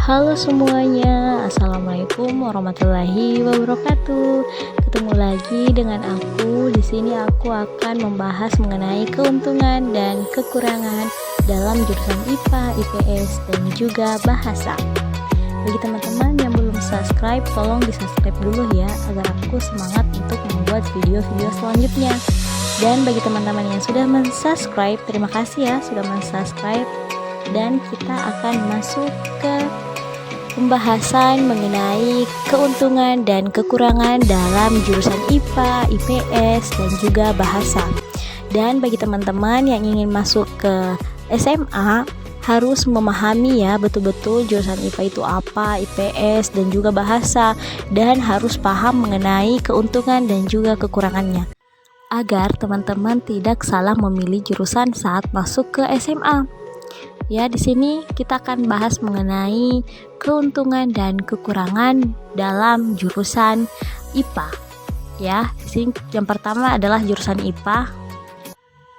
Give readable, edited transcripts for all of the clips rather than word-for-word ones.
Halo semuanya, Assalamualaikum warahmatullahi wabarakatuh. Ketemu lagi dengan aku. Di sini aku akan membahas mengenai keuntungan dan kekurangan dalam jurusan IPA, IPS, dan juga bahasa. Bagi teman-teman yang belum subscribe, tolong di-subscribe dulu ya, agar aku semangat untuk membuat video-video selanjutnya. Dan bagi teman-teman yang sudah mensubscribe, terima kasih ya sudah mensubscribe. Dan kita akan masuk ke pembahasan mengenai keuntungan dan kekurangan dalam jurusan IPA, IPS, dan juga bahasa. Dan bagi teman-teman yang ingin masuk ke SMA, harus memahami ya betul-betul jurusan IPA itu apa, IPS, dan juga bahasa, dan harus paham mengenai keuntungan dan juga kekurangannya, agar teman-teman tidak salah memilih jurusan saat masuk ke SMA. Ya, di sini kita akan bahas mengenai keuntungan dan kekurangan dalam jurusan IPA. Ya, di sini yang pertama adalah jurusan IPA.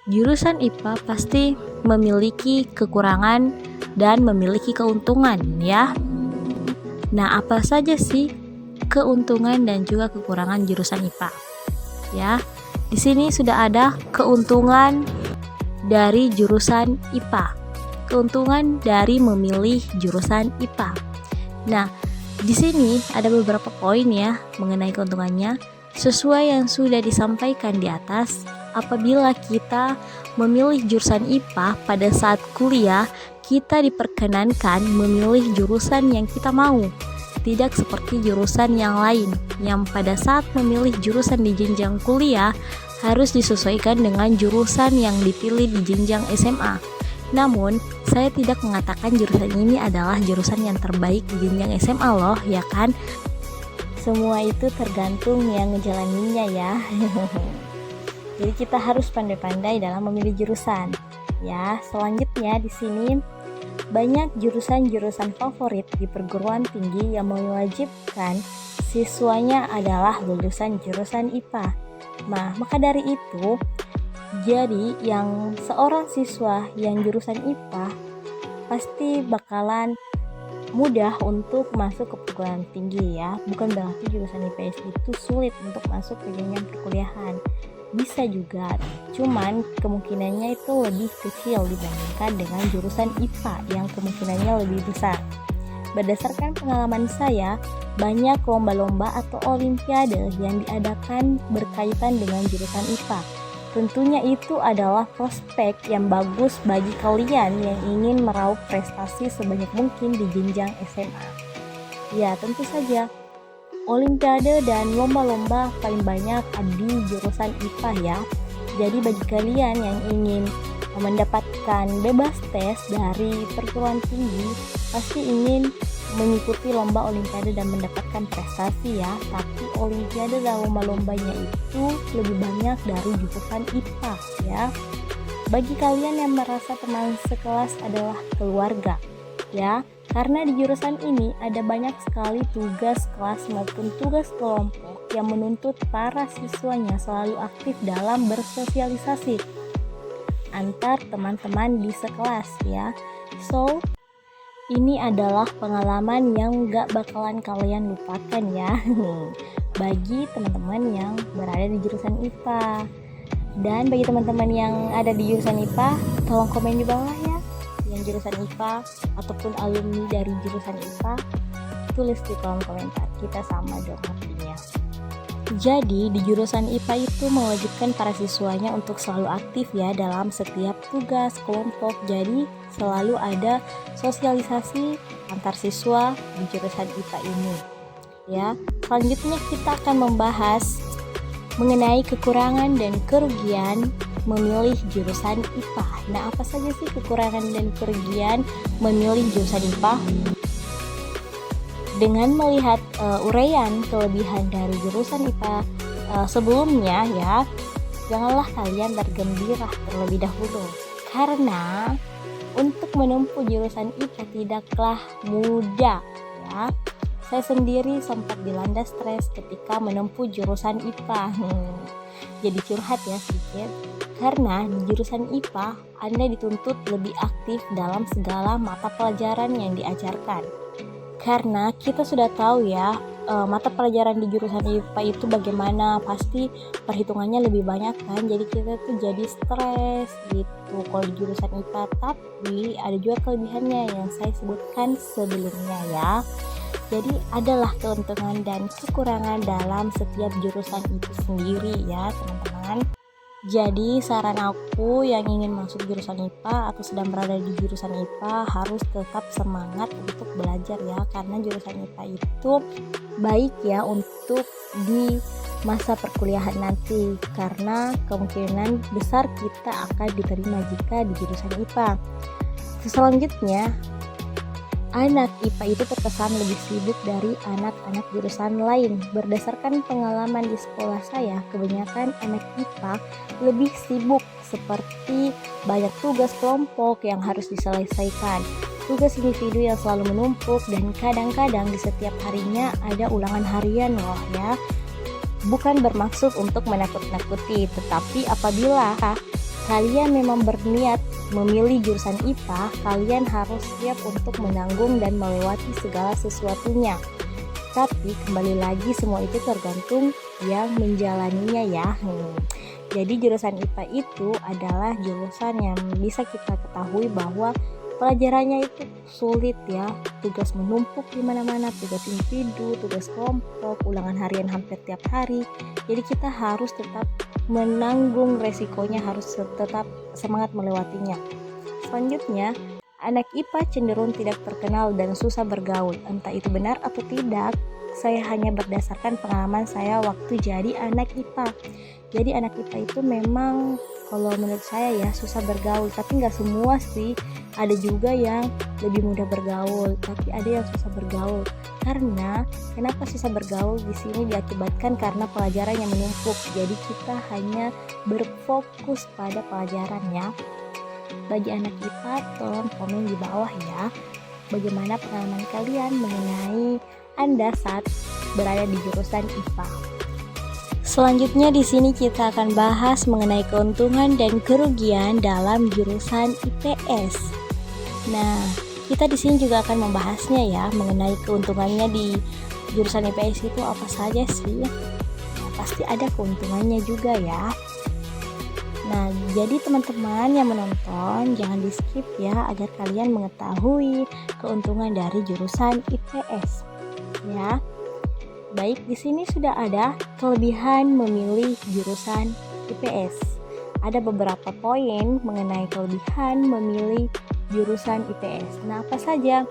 Jurusan IPA pasti memiliki kekurangan dan memiliki keuntungan ya. Nah, apa saja sih keuntungan dan juga kekurangan jurusan IPA? Ya, di sini sudah ada keuntungan dari jurusan IPA. Keuntungan dari memilih jurusan IPA. Nah, di sini ada beberapa poin ya mengenai keuntungannya. Sesuai yang sudah disampaikan di atas, apabila kita memilih jurusan IPA pada saat kuliah, kita diperkenankan memilih jurusan yang kita mau. Tidak seperti jurusan yang lain, yang pada saat memilih jurusan di jenjang kuliah harus disesuaikan dengan jurusan yang dipilih di jenjang SMA. Namun, saya tidak mengatakan jurusan ini adalah jurusan yang terbaik di jenjang SMA loh, ya kan? Semua itu tergantung yang ngejalaninnya ya. Jadi kita harus pandai-pandai dalam memilih jurusan. Ya, selanjutnya di sini banyak jurusan-jurusan favorit di perguruan tinggi yang mewajibkan siswanya adalah lulusan jurusan IPA. Nah, maka dari itu, jadi yang seorang siswa yang jurusan IPA pasti bakalan mudah untuk masuk ke perguruan tinggi ya. Bukan berarti jurusan IPS itu sulit untuk masuk ke jenjang perkuliahan. Bisa juga, cuman kemungkinannya itu lebih kecil dibandingkan dengan jurusan IPA yang kemungkinannya lebih besar. Berdasarkan pengalaman saya, banyak lomba-lomba atau olimpiade yang diadakan berkaitan dengan jurusan IPA. Tentunya itu adalah prospek yang bagus bagi kalian yang ingin meraup prestasi sebanyak mungkin di jenjang SMA. Ya, tentu saja olimpiade dan lomba-lomba paling banyak ada di jurusan IPA ya. Jadi bagi kalian yang ingin mendapatkan bebas tes dari perguruan tinggi, pasti ingin mengikuti lomba olimpiade dan mendapatkan prestasi ya. Tapi olimpiade dan lomba-lombanya itu lebih banyak dari jurusan IPA ya. Bagi kalian yang merasa teman sekelas adalah keluarga ya, karena di jurusan ini ada banyak sekali tugas kelas maupun tugas kelompok yang menuntut para siswanya selalu aktif dalam bersosialisasi antar teman-teman di sekelas ya. So, ini adalah pengalaman yang gak bakalan kalian lupakan ya bagi teman-teman yang berada di jurusan IPA. Dan bagi teman-teman yang ada di jurusan IPA, tolong komen di bawah ya, yang jurusan IPA ataupun alumni dari jurusan IPA, tulis di kolom komentar, kita sama dong artinya. Jadi di jurusan IPA itu mewajibkan para siswanya untuk selalu aktif ya dalam setiap tugas kelompok. Jadi selalu ada sosialisasi antar siswa di jurusan IPA ini. Ya, selanjutnya kita akan membahas mengenai kekurangan dan kerugian memilih jurusan IPA. Nah, apa saja sih kekurangan dan kerugian memilih jurusan IPA? Dengan melihat uraian kelebihan dari jurusan IPA sebelumnya ya, janganlah kalian bergembira terlebih dahulu, karena untuk menempuh jurusan IPA tidaklah mudah ya. Saya sendiri sempat dilanda stres ketika menempuh jurusan IPA. Jadi curhat ya sedikit, karena di jurusan IPA Anda dituntut lebih aktif dalam segala mata pelajaran yang diajarkan. Karena kita sudah tahu ya, mata pelajaran di jurusan IPA itu bagaimana, pasti perhitungannya lebih banyak kan, jadi kita tuh jadi stres gitu kalau di jurusan IPA. Tapi ada juga kelebihannya yang saya sebutkan sebelumnya ya. Jadi adalah keuntungan dan kekurangan dalam setiap jurusan itu sendiri ya teman-teman. Jadi saran aku yang ingin masuk jurusan IPA atau sedang berada di jurusan IPA harus tetap semangat untuk belajar ya, karena jurusan IPA itu baik ya untuk di masa perkuliahan nanti, karena kemungkinan besar kita akan diterima jika di jurusan IPA. Selanjutnya, anak IPA itu terkesan lebih sibuk dari anak-anak jurusan lain. Berdasarkan pengalaman di sekolah saya, kebanyakan anak IPA lebih sibuk, seperti banyak tugas kelompok yang harus diselesaikan, tugas individu yang selalu menumpuk, dan kadang-kadang di setiap harinya ada ulangan harian loh ya. Bukan bermaksud untuk menakut-nakuti, tetapi apabila kalian memang berniat memilih jurusan IPA, kalian harus siap untuk menanggung dan melewati segala sesuatunya. Tapi kembali lagi semua itu tergantung yang menjalaninya ya. Jadi jurusan IPA itu adalah jurusan yang bisa kita ketahui bahwa pelajarannya itu sulit ya, tugas menumpuk di mana-mana, tugas individu, tugas kelompok, ulangan harian hampir tiap hari. Jadi kita harus tetap menanggung resikonya, harus tetap semangat melewatinya. Selanjutnya, anak IPA cenderung tidak terkenal dan susah bergaul. Entah itu benar atau tidak, saya hanya berdasarkan pengalaman saya waktu jadi anak IPA. Jadi anak IPA itu memang kalau menurut saya ya susah bergaul, tapi nggak semua sih. Ada juga yang lebih mudah bergaul, tapi ada yang susah bergaul. Karena kenapa susah bergaul di sini diakibatkan karena pelajaran yang menumpuk. Jadi kita hanya berfokus pada pelajarannya. Bagi anak IPA, tolong komen di bawah ya, bagaimana pengalaman kalian mengenai Anda saat berada di jurusan IPA. Selanjutnya di sini kita akan bahas mengenai keuntungan dan kerugian dalam jurusan IPS. Nah, kita di sini juga akan membahasnya ya, mengenai keuntungannya di jurusan IPS itu apa saja sih. Nah, pasti ada keuntungannya juga ya. Nah, jadi teman-teman yang menonton jangan di skip ya, agar kalian mengetahui keuntungan dari jurusan IPS ya. Baik, di sini sudah ada kelebihan memilih jurusan IPS. Ada beberapa poin mengenai kelebihan memilih jurusan IPS. Nah, apa saja?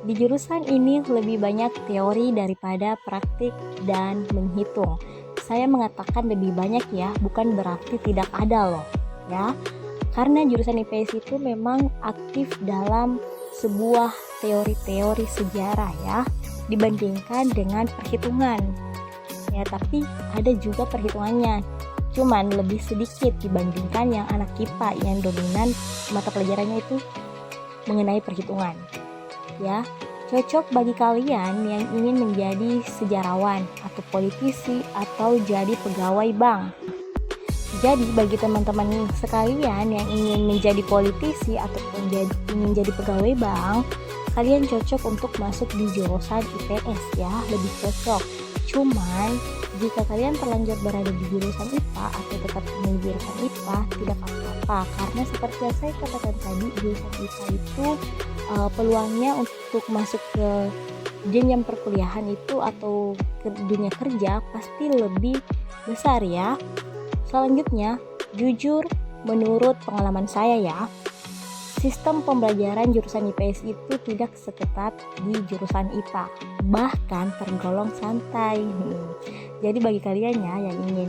Di jurusan ini lebih banyak teori daripada praktik dan menghitung. Saya mengatakan lebih banyak ya, bukan berarti tidak ada loh ya. Karena jurusan IPS itu memang aktif dalam sebuah teori-teori sejarah ya, dibandingkan dengan perhitungan. Ya, tapi ada juga perhitungannya, cuman lebih sedikit dibandingkan yang anak IPA yang dominan mata pelajarannya itu mengenai perhitungan. Ya, cocok bagi kalian yang ingin menjadi sejarawan atau politisi atau jadi pegawai bank. Jadi bagi teman-teman sekalian yang ingin menjadi politisi ataupun ingin jadi pegawai bank, kalian cocok untuk masuk di jurusan IPS ya, lebih cocok. Cuman jika kalian terlanjur berada di jurusan IPA atau tetap di jurusan IPA, tidak apa-apa, karena seperti yang saya katakan tadi, jurusan IPA itu peluangnya untuk masuk ke jenjang perkuliahan itu atau ke dunia kerja pasti lebih besar ya. Selanjutnya, jujur menurut pengalaman saya ya, sistem pembelajaran jurusan IPS itu tidak seketat di jurusan IPA, bahkan tergolong santai. Jadi bagi kalian ya yang ingin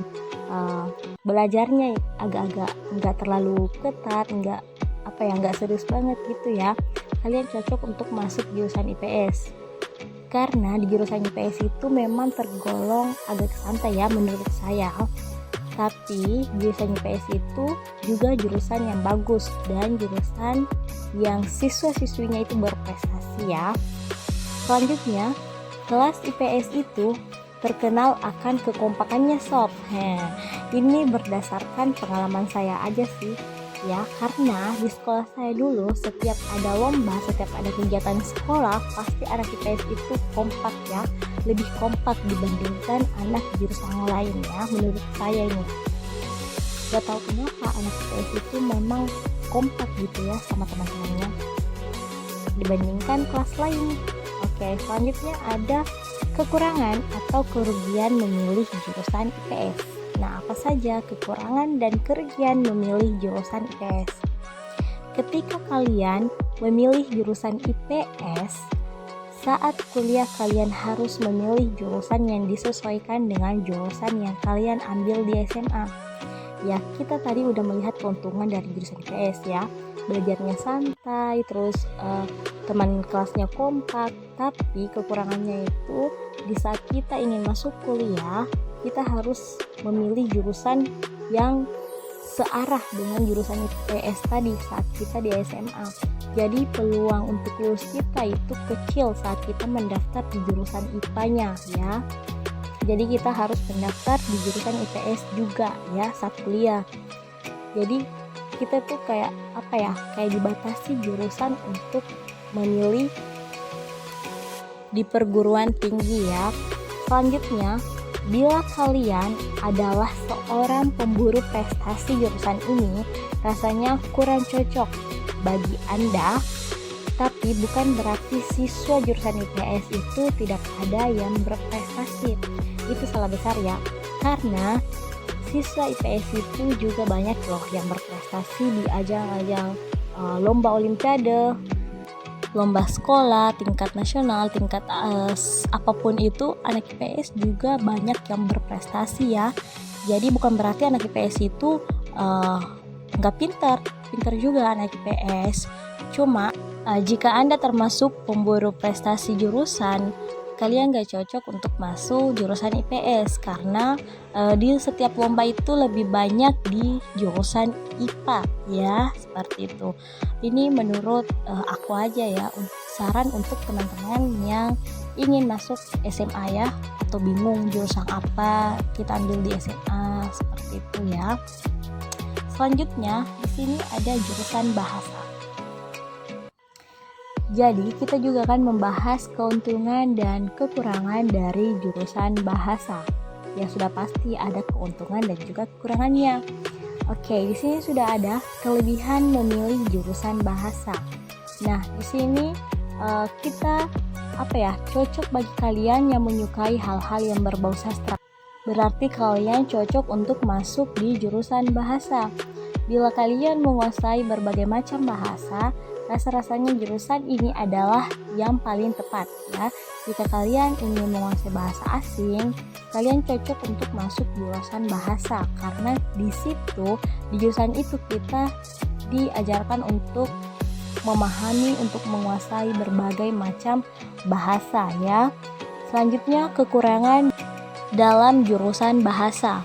belajarnya agak-agak nggak terlalu ketat, nggak serius banget gitu ya, kalian cocok untuk masuk jurusan IPS. Karena di jurusan IPS itu memang tergolong agak santai ya menurut saya. Tapi jurusan IPS itu juga jurusan yang bagus dan jurusan yang siswa-siswinya itu berprestasi ya. Selanjutnya, kelas IPS itu terkenal akan kekompakannya sob. Ini berdasarkan pengalaman saya aja sih. ya, karena di sekolah saya dulu setiap ada lomba, setiap ada kegiatan sekolah pasti anak IPS itu kompak ya, lebih kompak dibandingkan anak jurusan lain ya, menurut saya ini. Gak tahu kenapa anak IPS itu memang kompak gitu ya sama teman-temannya dibandingkan kelas lain. Oke, selanjutnya ada kekurangan atau kerugian memilih jurusan IPS. Nah, apa saja kekurangan dan kerugian memilih jurusan IPS? Ketika kalian memilih jurusan IPS, saat kuliah kalian harus memilih jurusan yang disesuaikan dengan jurusan yang kalian ambil di SMA. Ya, kita tadi udah melihat keuntungan dari jurusan IPS ya, belajarnya santai, terus teman kelasnya kompak. Tapi kekurangannya itu di saat kita ingin masuk kuliah, kita harus memilih jurusan yang searah dengan jurusan IPS tadi saat kita di SMA. Jadi peluang untuk lulus kita itu kecil saat kita mendaftar di jurusan IPA-nya ya. Jadi kita harus mendaftar di jurusan IPS juga ya saat kuliah. Jadi kita tuh kayak dibatasi jurusan untuk memilih di perguruan tinggi ya. Selanjutnya, bila kalian adalah seorang pemburu prestasi jurusan ini, rasanya kurang cocok bagi Anda. Tapi bukan berarti siswa jurusan IPS itu tidak ada yang berprestasi. Itu salah besar ya, karena siswa IPS itu juga banyak loh yang berprestasi di ajang-ajang lomba olimpiade, lomba sekolah, tingkat nasional, tingkat apapun itu, anak IPS juga banyak yang berprestasi ya. Jadi bukan berarti anak IPS itu nggak pintar juga anak IPS. Cuma jika Anda termasuk pemburu prestasi jurusan, kalian gak cocok untuk masuk jurusan IPS karena di setiap lomba itu lebih banyak di jurusan IPA ya, seperti itu. Ini menurut aku aja ya, saran untuk teman-teman yang ingin masuk SMA ya, atau bingung jurusan apa kita ambil di SMA, seperti itu ya. Selanjutnya di sini ada jurusan bahasa. Jadi kita juga akan membahas keuntungan dan kekurangan dari jurusan bahasa. Ya sudah pasti ada keuntungan dan juga kekurangannya. Oke, di sini sudah ada kelebihan memilih jurusan bahasa. Nah, di sini kita cocok bagi kalian yang menyukai hal-hal yang berbau sastra. Berarti kalian cocok untuk masuk di jurusan bahasa. Bila kalian menguasai berbagai macam bahasa, rasa-rasanya jurusan ini adalah yang paling tepat ya. Jika kalian ingin menguasai bahasa asing, kalian cocok untuk masuk jurusan bahasa karena di jurusan itu kita diajarkan untuk memahami, untuk menguasai berbagai macam bahasa ya. Selanjutnya kekurangan dalam jurusan bahasa.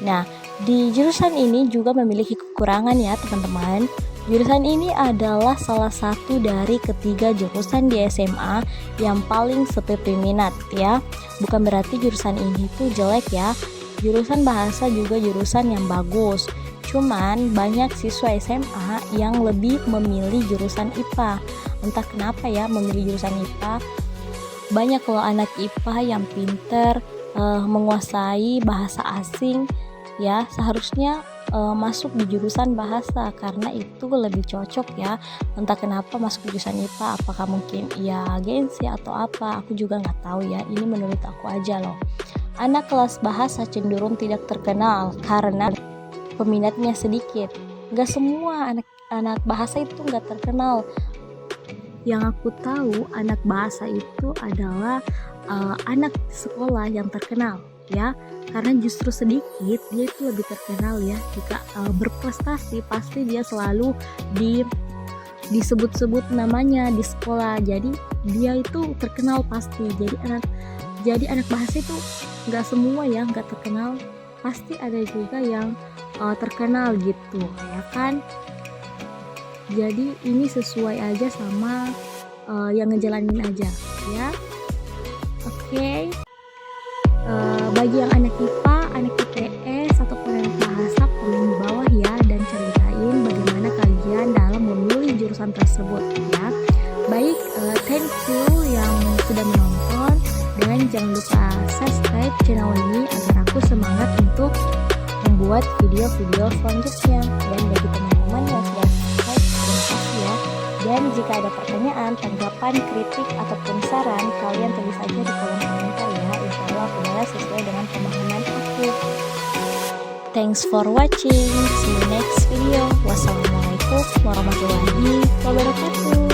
Nah, di jurusan ini juga memiliki kekurangan ya teman-teman. Jurusan ini adalah salah satu dari ketiga jurusan di SMA yang paling seperti minat ya. Bukan berarti jurusan ini tuh jelek ya. Jurusan bahasa juga jurusan yang bagus. Cuman banyak siswa SMA yang lebih memilih jurusan IPA. Entah kenapa ya memilih jurusan IPA. Banyak loh anak IPA yang pinter, menguasai bahasa asing ya, seharusnya masuk di jurusan bahasa karena itu lebih cocok ya. Entah kenapa masuk di jurusan IPA, apakah mungkin ya gengsi atau apa, aku juga nggak tahu ya. Ini menurut aku aja loh. Anak kelas bahasa cenderung tidak terkenal karena peminatnya sedikit. Nggak semua anak bahasa itu nggak terkenal. Yang aku tahu anak bahasa itu adalah anak sekolah yang terkenal ya, karena justru sedikit dia itu lebih terkenal ya. Jika berprestasi pasti dia selalu disebut-sebut namanya di sekolah, jadi dia itu terkenal pasti. Jadi anak bahasa itu nggak semua ya nggak terkenal, pasti ada juga yang terkenal gitu ya kan. Jadi ini sesuai aja sama yang ngejalanin aja ya. Oke. Bagi yang anak IPA, anak IPS ataupun anak bahasa, komen di bawah ya dan ceritain bagaimana keputusan tersebut ya. Baik, thank you yang sudah menonton, dan jangan lupa subscribe channel ini agar aku semangat untuk membuat video-video selanjutnya. Dan bagi teman-teman yang sudah subscribe, terima kasih ya. Dan jika ada pertanyaan, tanggapan, kritik, ataupun saran, kalian tulis aja di kolom komentar ya. Insya Allah aku balas sesuai dengan pemahaman aku. Thanks for watching. See you next video. Wassalamualaikum warahmatullahi wabarakatuh.